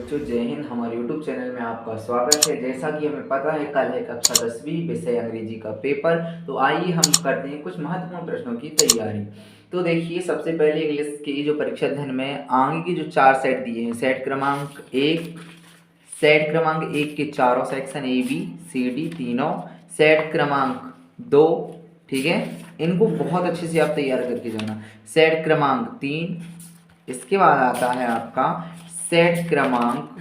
बच्चों, जय हिंद। हमारे यूट्यूब चैनल में आपका स्वागत है। जैसा कि हमें पता है कल है कक्षा 10वीं विषय अंग्रेजी का पेपर। तो आइए हम करते हैं कुछ महत्वपूर्ण प्रश्नों की तैयारी। तो देखिए, सबसे पहले इंग्लिश की जो परीक्षा अध्ययन में आगे की जो 4 सेट दिए हैं, सेट क्रमांक एक के चारों section A B C D तीनों, सेट क्रमांक 2, ठीक है, इनको बहुत अच्छे से आप तैयार करके जाना। सेट क्रमांक 3, इसके बाद आता है आपका सेट क्रमांक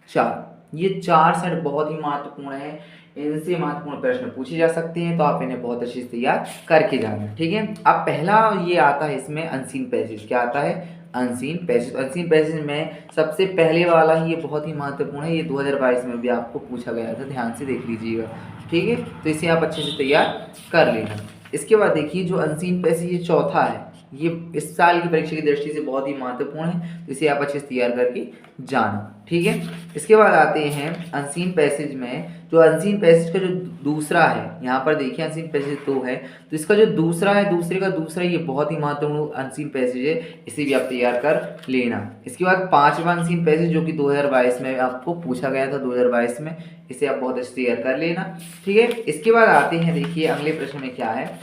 4। ये 4 सेट बहुत ही महत्वपूर्ण है, इनसे महत्वपूर्ण प्रश्न पूछे जा सकते हैं, तो आप इन्हें बहुत अच्छे से तैयार करके जाना, ठीक है। अब पहला ये आता है, इसमें अनसीन पैसेज। क्या आता है? Unseen passage. अनसीन पैसेज में सबसे पहले वाला ही ये बहुत ही महत्वपूर्ण है। ये 2022 में भी आपको पूछा गया था, ध्यान से देख लीजिएगा, ठीक है। तो इसे आप अच्छे से तैयार कर लेना। इसके बाद देखिए, जो अनसीन पैसेज ये चौथा है, ये इस साल की परीक्षा की दृष्टि से बहुत ही महत्वपूर्ण है, तो इसे आप अच्छे से तैयार करके जाना, ठीक है। इसके बाद आते हैं अनसीन पैसेज में, जो अनसीन पैसेज का जो दूसरा है, यहाँ पर देखिए अनसीन पैसेज 2 है, तो इसका जो दूसरा है, दूसरे का दूसरा, ये बहुत ही महत्वपूर्ण अनसीन पैसेज है, इसे भी आप तैयार कर लेना। इसके बाद पांचवा अनसीन पैसेज, जो कि 2022 में आपको पूछा गया था, 2022 में, इसे आप बहुत अच्छे से तैयार कर लेना, ठीक है। इसके बाद आते हैं, देखिए अगले प्रश्न में क्या है,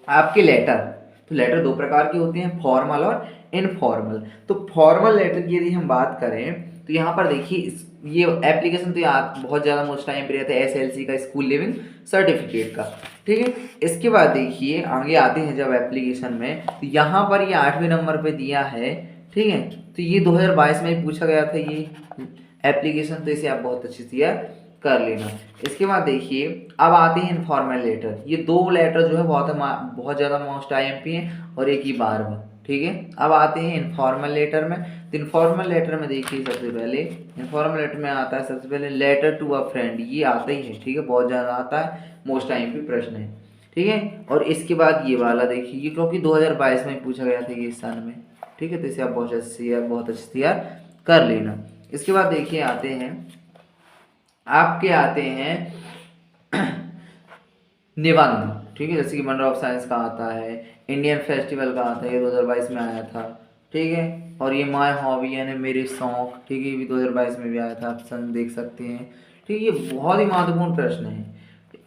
आपके लेटर। तो लेटर 2 प्रकार के होते हैं, फॉर्मल और इनफॉर्मल। तो फॉर्मल लेटर की यदि हम बात करें, तो यहाँ पर देखिए, ये एप्लीकेशन तो याद बहुत ज़्यादा मोस्ट टाइम पे रहता है, एसएलसी का, स्कूल लिविंग सर्टिफिकेट का, ठीक है। इसके बाद देखिए आगे आते हैं जब एप्लीकेशन में, तो यहाँ पर ये 8वें नंबर पे दिया है, ठीक है। तो ये 2022 में पूछा गया था ये एप्लीकेशन, तो इसे आप बहुत अच्छे से याद कर लेना। इसके बाद देखिए, अब आते हैं इनफॉर्मल लेटर। ये 2 लेटर जो है बहुत ज़्यादा मोस्ट आईएमपी हैं, और एक ही बार में, ठीक है। अब आते हैं इनफॉर्मल लेटर में। तो इनफॉर्मल लेटर में देखिए, सबसे पहले इनफॉर्मल लेटर में आता है, सबसे पहले लेटर टू अ फ्रेंड, ये आता ही है, ठीक है, बहुत ज़्यादा आता है, मोस्ट आईएमपी प्रश्न है, ठीक है। और इसके बाद ये वाला देखिए, ये क्योंकि 2022 में पूछा गया था ये सन में, ठीक है, तो इसे आप बहुत अच्छे से याद कर लेना। इसके बाद देखिए आते हैं, आपके आते हैं निबंध, ठीक है, जैसे कि वंडर ऑफ साइंस का आता है, इंडियन फेस्टिवल का आता है, ये 2022 में आया था, ठीक है। और ये माय हॉबी यानी मेरे शौक, ठीक है, ये भी 2022 में भी आया था, आप देख सकते हैं, ठीक है। ये बहुत ही महत्वपूर्ण प्रश्न है।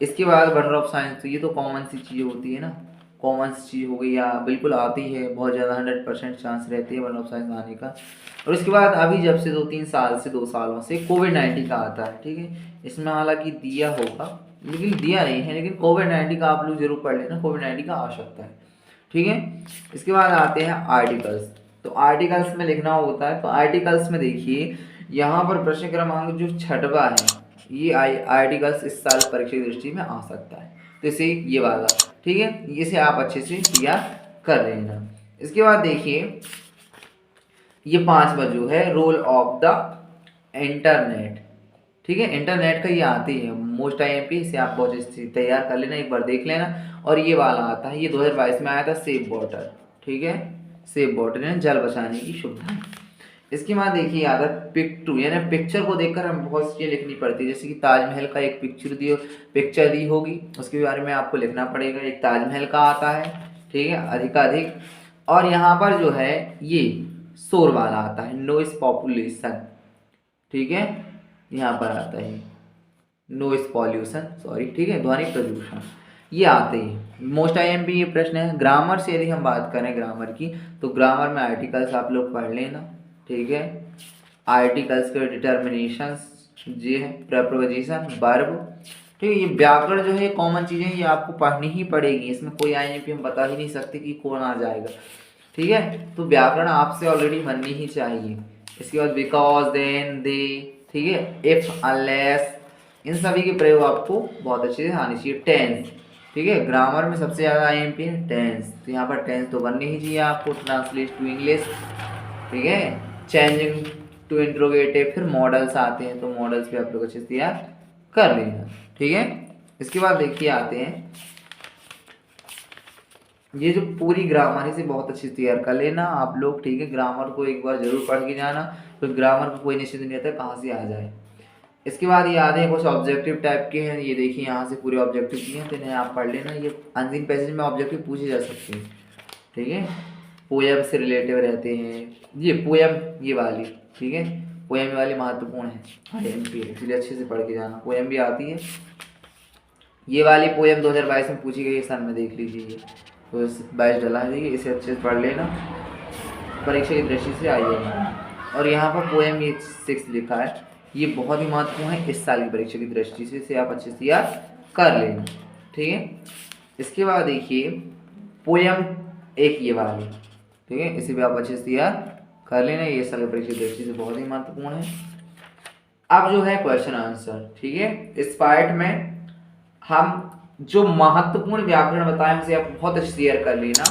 इसके बाद वंडर ऑफ साइंस, तो ये तो कॉमन सी चीज़ होती है ना, कॉमन सी चीज़ हो गई, या बिल्कुल आती है, बहुत ज़्यादा 100% चांस रहती है वंडर ऑफ साइंस आने का। और इसके बाद अभी जब से 2-3 साल से, 2 सालों से कोविड-19 का आता है, ठीक है। इसमें हालांकि दिया होगा, लेकिन दिया नहीं है, लेकिन कोविड-19 का आप लोग जरूर पढ़ लेना, कोविड-19 का आ सकता है, ठीक है। इसके बाद आते हैं आर्टिकल्स। तो आर्टिकल्स में लिखना होता है, तो आर्टिकल्स में देखिए, यहाँ पर प्रश्न क्रमांक जो 6वां है, ये आर्टिकल्स इस साल परीक्षा की दृष्टि में आ सकता है, तो इसे ये वाला, ठीक है, इसे आप अच्छे से तैयार कर लेना। इसके बाद देखिए, ये 5वां जो है, रोल ऑफ द इंटरनेट, ठीक है, इंटरनेट का ये आती है, मोस्ट आईएमपी, इसे आप बहुत अच्छे से तैयार कर लेना, एक बार देख लेना। और ये वाला आता है, ये 2022 में आया था, सेव वाटर, ठीक है, सेव वाटर यानी जल बचाने की सुविधा। इसके बाद देखिए आता है पिक टू, यानी पिक्चर को देखकर हम बहुत सी चीज़ें लिखनी पड़ती है, जैसे कि ताजमहल का एक पिक्चर दी होगी, उसके बारे में आपको लिखना पड़ेगा, एक ताजमहल का आता है, ठीक है, अधिकाधिक। और यहाँ पर जो है, ये शोर वाला आता है, नॉइस पॉपुलेशन, ठीक है, यहाँ पर आता है नॉइस पॉल्यूशन, सॉरी, ठीक है, ध्वनि प्रदूषण, ये आते हैं। मोस्ट आईएमपी ये प्रश्न है। ग्रामर से यदि हम बात करें ग्रामर की, तो ग्रामर में आर्टिकल्स आप लोग पढ़ लेना, ठीक है। आर्टिकल्स के डिटर्मिनेशंस, ये है प्रपोजिशन, वर्ब, ठीक है। ये व्याकरण जो है, कॉमन चीज़ें, ये आपको पढ़नी ही पड़ेगी, इसमें कोई आईएमपी हम बता ही नहीं सकते कि कौन आ जाएगा, ठीक है। तो व्याकरण आपसे ऑलरेडी बननी ही चाहिए। इसके बाद बिकॉज, देन, दे, ठीक है, इफ, अनलेस, इन सभी के प्रयोग आपको बहुत अच्छे से आने चाहिए। टेंस, ठीक है, ग्रामर में सबसे ज़्यादा आईएमपी है टेंस, तो यहाँ पर टेंस तो बननी ही चाहिए आपको। ट्रांसलेट टू इंग्लिश, ठीक है, चेंजिंग टू इंट्रोगेटिव, फिर मॉडल्स आते हैं, तो मॉडल्स भी आप लोग अच्छे से तैयार कर लेना, ठीक है। इसके बाद देखिए आते हैं, ये जो पूरी ग्रामर है, इसे बहुत अच्छे से तैयार कर लेना आप लोग, ठीक है। ग्रामर को एक बार जरूर पढ़ के जाना, तो ग्रामर को कोई निश्चित नहीं रहता कहाँ से आ जाए। इसके बाद ये आते हैं कुछ ऑब्जेक्टिव टाइप के हैं, ये देखिए यहाँ से पूरे ऑब्जेक्टिव दिए हैं, तो इन्हें आप पढ़ लेना। ये अनसीन पैसेज में ऑब्जेक्टिव पूछे जा सकते हैं, ठीक है, पोएम से रिलेटिव रहते हैं, ये पोएम, ये वाली, ठीक है, पोएम वाली महत्वपूर्ण है, IMP है, इसलिए अच्छे से पढ़ के जाना, पोएम भी आती है। ये वाली पोएम 2022 में पूछी गई है सन में, देख लीजिए ये तो 22 डला है, देखिए इसे अच्छे से पढ़ लेना, परीक्षा की दृष्टि से आई है। और यहाँ पर पोएम ये 6 लिखा है, ये बहुत ही महत्वपूर्ण है इस साल की परीक्षा की दृष्टि से, इसे आप अच्छे से याद कर लेना, ठीक है। इसके बाद देखिए पोएम एक ये वाली, ठीक है, इसे भी आप अच्छे से याद कर लेना, ये साल की परीक्षा की दृष्टि से बहुत ही महत्वपूर्ण है। अब जो है क्वेश्चन आंसर, ठीक है, इस पार्ट में हम जो महत्वपूर्ण व्याकरण बताएं उसे आप बहुत अच्छे से क्लियर कर लेना।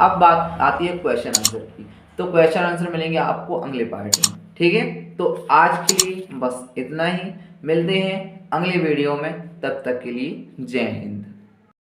अब बात आती है क्वेश्चन आंसर की, तो क्वेश्चन आंसर मिलेंगे आपको अगले पार्ट में, ठीक है। तो आज के लिए बस इतना ही, मिलते हैं अगले वीडियो में, तब तक के लिए जय हिंद।